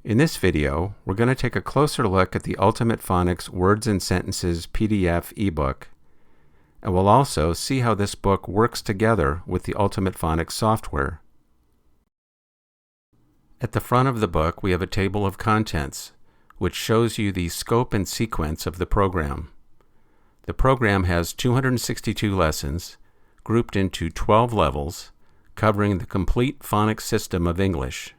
In this video, we're going to take a closer look at the Ultimate Phonics Words and Sentences PDF ebook, and we'll also see how this book works together with the Ultimate Phonics software. At the front of the book, we have a table of contents, which shows you the scope and sequence of the program. The program has 262 lessons, grouped into 12 levels, covering the complete phonics system of English.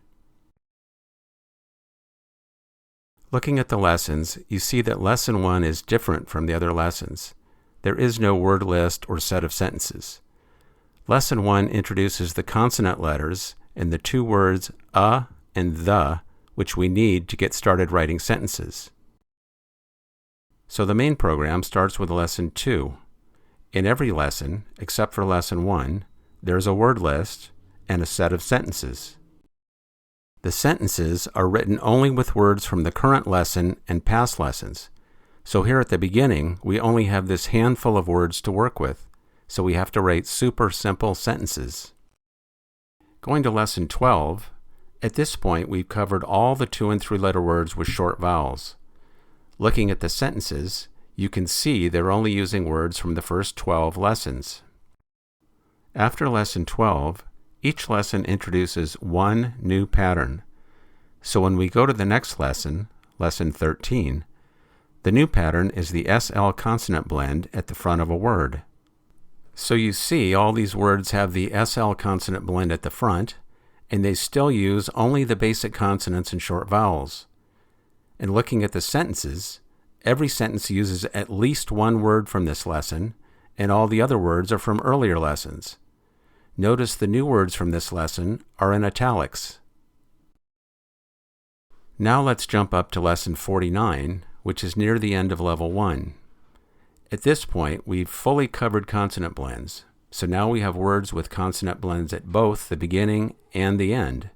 Looking at the lessons, you see that Lesson 1 is different from the other lessons. There is no word list or set of sentences. Lesson 1 introduces the consonant letters and the two words a and the, which we need to get started writing sentences. So the main program starts with Lesson 2. In every lesson, except for Lesson 1, there's a word list and a set of sentences. The sentences are written only with words from the current lesson and past lessons. So here at the beginning, we only have this handful of words to work with, so we have to write super simple sentences. Going to Lesson 12, at this point we've covered all the 2- and 3-letter words with short vowels. Looking at the sentences, you can see they're only using words from the first 12 lessons. After Lesson 12, each lesson introduces one new pattern. So when we go to the next lesson, Lesson 13, the new pattern is the SL consonant blend at the front of a word. So you see all these words have the SL consonant blend at the front, and they still use only the basic consonants and short vowels. And looking at the sentences, every sentence uses at least one word from this lesson, and all the other words are from earlier lessons. Notice the new words from this lesson are in italics. Now let's jump up to Lesson 49, which is near the end of Level 1. At this point, we've fully covered consonant blends, so now we have words with consonant blends at both the beginning and the end.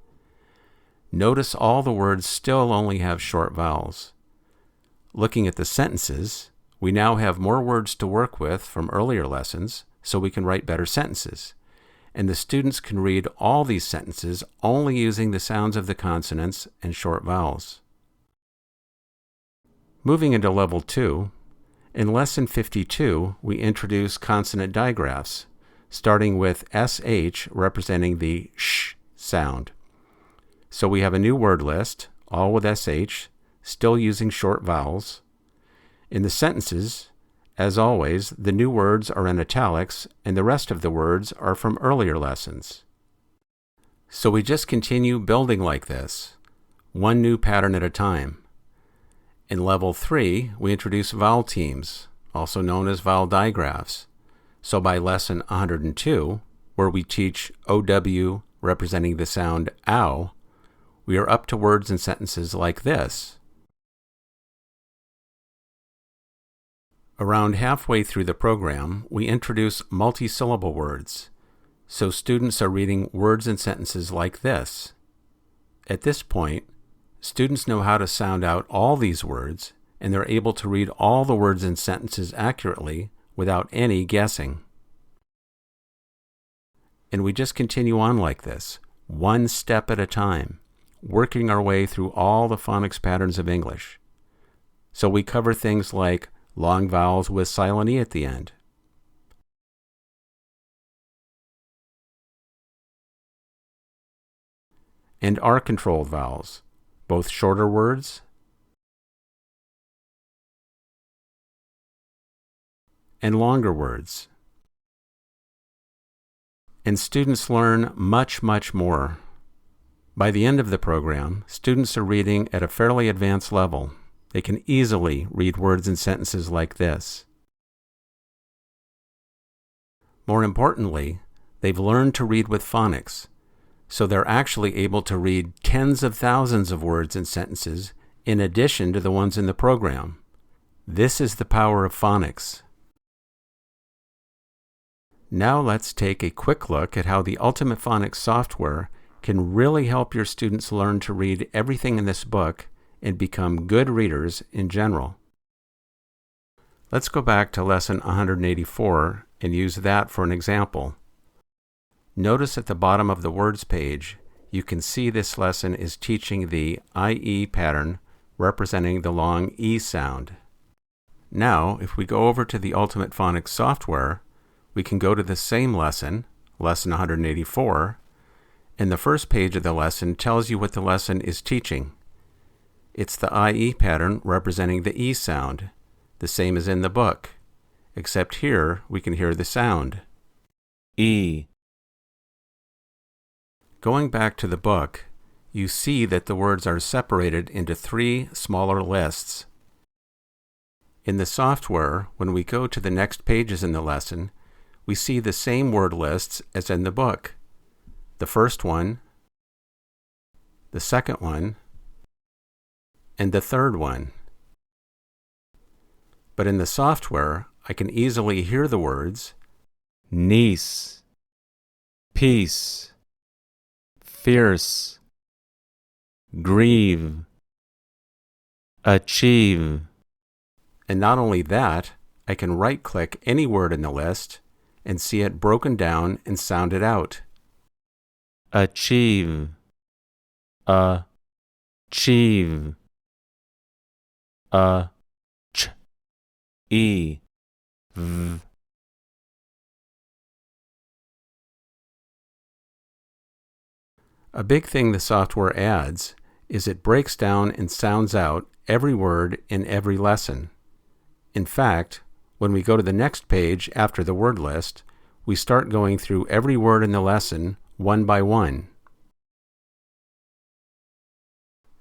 Notice all the words still only have short vowels. Looking at the sentences, we now have more words to work with from earlier lessons, so we can write better sentences. And the students can read all these sentences only using the sounds of the consonants and short vowels. Moving into Level 2, in Lesson 52, we introduce consonant digraphs, starting with SH representing the sh sound. So we have a new word list, all with SH, still using short vowels. In the sentences, as always, the new words are in italics, and the rest of the words are from earlier lessons. So we just continue building like this, one new pattern at a time. In Level 3, we introduce vowel teams, also known as vowel digraphs. So by Lesson 102, where we teach OW representing the sound ow, we are up to words and sentences like this. Around halfway through the program, we introduce multi-syllable words, so students are reading words and sentences like this. At this point, students know how to sound out all these words, and they're able to read all the words and sentences accurately without any guessing. And we just continue on like this, one step at a time, working our way through all the phonics patterns of English. So we cover things like long vowels with silent E at the end, and R-controlled vowels, both shorter words and longer words. And students learn much, much more. By the end of the program, students are reading at a fairly advanced level. They can easily read words and sentences like this. More importantly, they've learned to read with phonics, so they're actually able to read tens of thousands of words and sentences in addition to the ones in the program. This is the power of phonics. Now let's take a quick look at how the Ultimate Phonics software can really help your students learn to read everything in this book and become good readers in general. Let's go back to Lesson 184 and use that for an example. Notice at the bottom of the words page, you can see this lesson is teaching the IE pattern representing the long E sound. Now, if we go over to the Ultimate Phonics software, we can go to the same lesson, lesson 184, and the first page of the lesson tells you what the lesson is teaching. It's the IE pattern representing the E sound, the same as in the book, except here we can hear the sound. E. Going back to the book, you see that the words are separated into 3 smaller lists. In the software, when we go to the next pages in the lesson, we see the same word lists as in the book. The first one, the second one, and the third one. But in the software, I can easily hear the words niece, peace, fierce, grieve, achieve. And not only that, I can right-click any word in the list and see it broken down and sounded out. Achieve, achieve, e, v. A big thing the software adds is it breaks down and sounds out every word in every lesson. In fact, when we go to the next page after the word list, we start going through every word in the lesson one by one.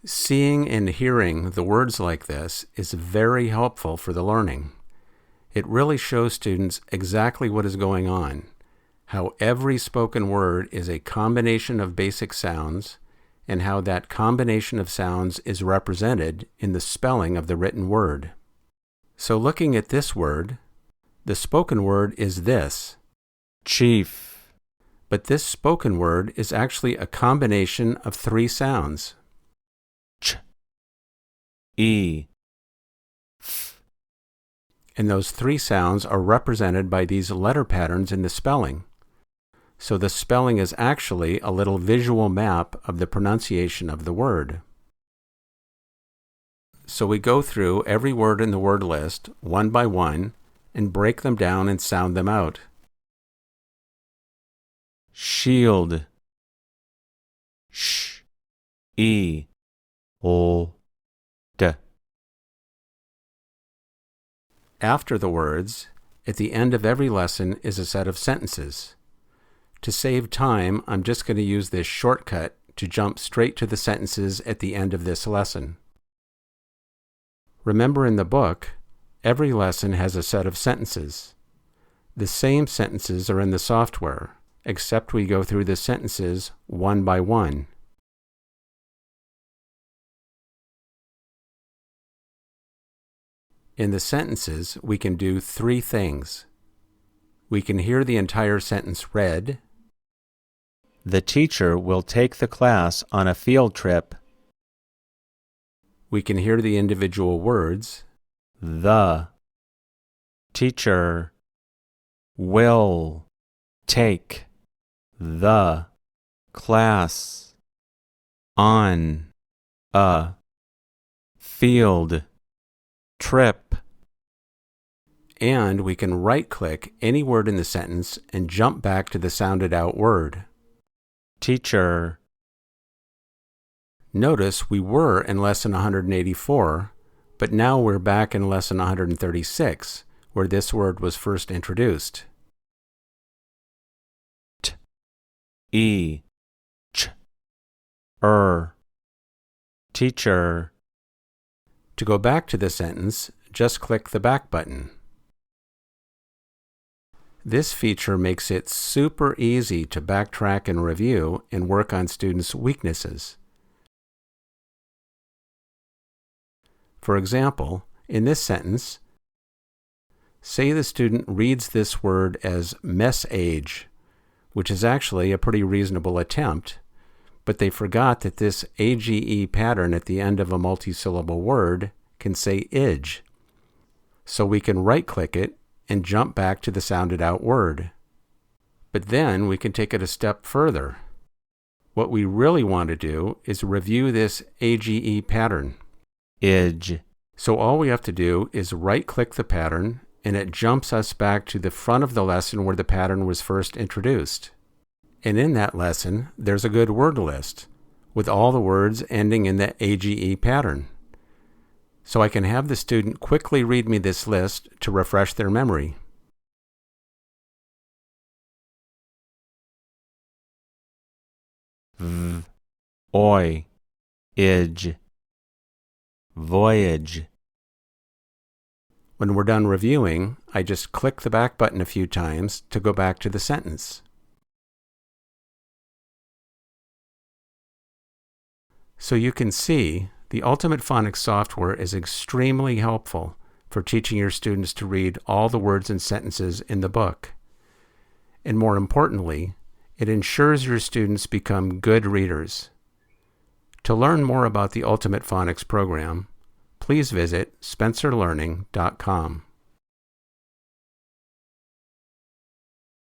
Seeing and hearing the words like this is very helpful for the learning. It really shows students exactly what is going on, how every spoken word is a combination of basic sounds, and how that combination of sounds is represented in the spelling of the written word. So looking at this word, the spoken word is this, chief. But this spoken word is actually a combination of 3 sounds. Ch, E, F. And those 3 sounds are represented by these letter patterns in the spelling. So the spelling is actually a little visual map of the pronunciation of the word. So we go through every word in the word list one by one and break them down and sound them out. Shield, sh, e, o, d. After the words, at the end of every lesson is a set of sentences. To save time, I'm just going to use this shortcut to jump straight to the sentences at the end of this lesson. Remember, in the book, every lesson has a set of sentences. The same sentences are in the software, except we go through the sentences one by one. In the sentences, we can do 3 things. We can hear the entire sentence read. The teacher will take the class on a field trip. We can hear the individual words. The teacher will take the class on a field trip. And we can right-click any word in the sentence and jump back to the sounded out word. Teacher. Notice we were in lesson 184, but now we're back in lesson 136, where this word was first introduced. T, E, ch, teacher. To go back to the sentence, just click the back button. This feature makes it super easy to backtrack and review and work on students' weaknesses. For example, in this sentence, say the student reads this word as mess age, which is actually a pretty reasonable attempt, but they forgot that this AGE pattern at the end of a multisyllable word can say idge. So we can right-click it and jump back to the sounded out word. But then we can take it a step further. What we really want to do is review this AGE pattern. Age. So all we have to do is right-click the pattern, and it jumps us back to the front of the lesson where the pattern was first introduced. And in that lesson, there's a good word list with all the words ending in the AGE pattern. So I can have the student quickly read me this list to refresh their memory. Oi. Age. Voyage. When we're done reviewing, I just click the back button a few times to go back to the sentence. So you can see, the Ultimate Phonics software is extremely helpful for teaching your students to read all the words and sentences in the book. And more importantly, it ensures your students become good readers. To learn more about the Ultimate Phonics program, please visit spencerlearning.com.